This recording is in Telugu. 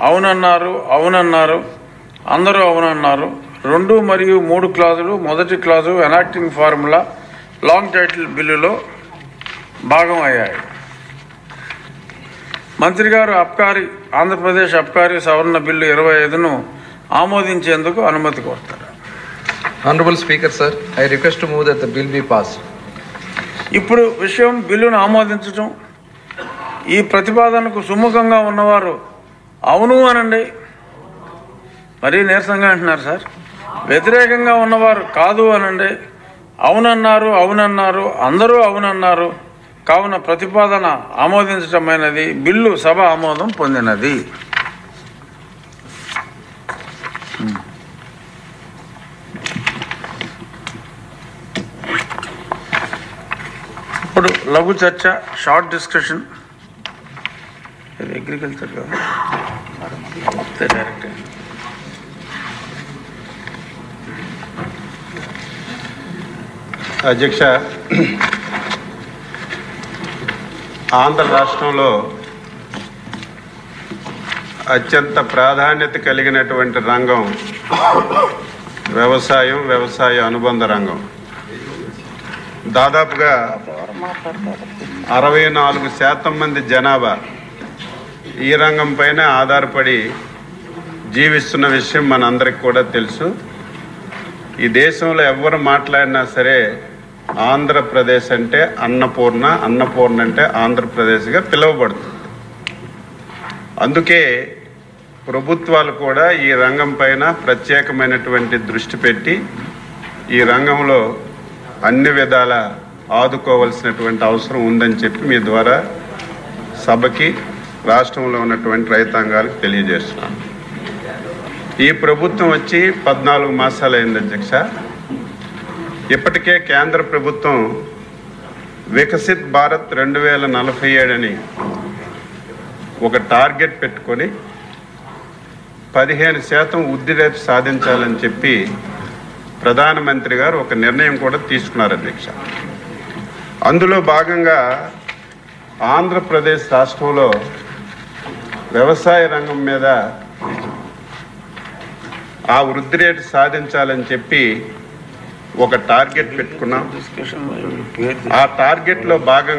అవునన్నారు అవునన్నారు అందరూ అవునన్నారు. 2 మరియు 3 క్లాజులు మొదటి clause enacting formula long title బిల్లులో భాగం అయ్యాయి. మంత్రి గారు ఆంధ్రప్రదేశ్ అబ్కారీ సవరణ బిల్లు 25ను ఆమోదించేందుకు అనుమతి కోరుతారు. Honorable Speaker, sir, I request to move that the bill be passed. ఇప్పుడు విషయం బిల్లును ఆమోదించడం. ఈ ప్రతిపాదనకు సుముఖంగా ఉన్నవారు అవును అనండి. మరీ నీరసంగా అంటున్నారు సార్. వ్యతిరేకంగా ఉన్నవారు కాదు అనండి. అవునన్నారు అవునన్నారు అందరూ అవునన్నారు. కావున ప్రతిపాదన ఆమోదించటమైనది. బిల్లు సభ ఆమోదం పొందినది. ఇప్పుడు లఘు చర్చ, షార్ట్ డిస్కషన్. ఇది అగ్రికల్చర్ కదా, డైరెక్ట్. అధ్యక్ష, ఆంధ్ర రాష్ట్రంలో అత్యంత ప్రాధాన్యత కలిగినటువంటి రంగం వ్యవసాయ అనుబంధ రంగం. దాదాపుగా 64% మంది జనాభా ఈ రంగం పైన ఆధారపడి జీవిస్తున్న విషయం మనందరికి కూడా తెలుసు. ఈ దేశంలో ఎవరు మాట్లాడినా సరే ఆంధ్రప్రదేశ్ అంటే అన్నపూర్ణ అంటే ఆంధ్రప్రదేశ్గా పిలువబడుతుంది. అందుకే ప్రభుత్వాలు కూడా ఈ రంగం పైన ప్రత్యేకమైనటువంటి దృష్టి పెట్టి ఈ రంగంలో అన్ని విధాల ఆదుకోవాల్సినటువంటి అవసరం ఉందని చెప్పి మీ ద్వారా సభకి, రాష్ట్రంలో ఉన్నటువంటి రైతాంగాలకు తెలియజేస్తున్నాను. ఈ ప్రభుత్వం వచ్చి 14 మాసాలు అయింది అధ్యక్ష. ఇప్పటికే కేంద్ర ప్రభుత్వం వికసిత్ భారత్ 2047 అని ఒక టార్గెట్ పెట్టుకొని 15% వృద్ధి రేటు సాధించాలని చెప్పి ప్రధానమంత్రి గారు ఒక నిర్ణయం కూడా తీసుకున్నారు అధ్యక్ష. అందులో భాగంగా ఆంధ్రప్రదేశ్ రాష్ట్రంలో వ్యవసాయ రంగం మీద ఆ వృద్ధి రేటు సాధించాలని చెప్పి ఒక టార్గెట్ పెట్టుకున్నాం. ఆ టార్గెట్లో భాగంగా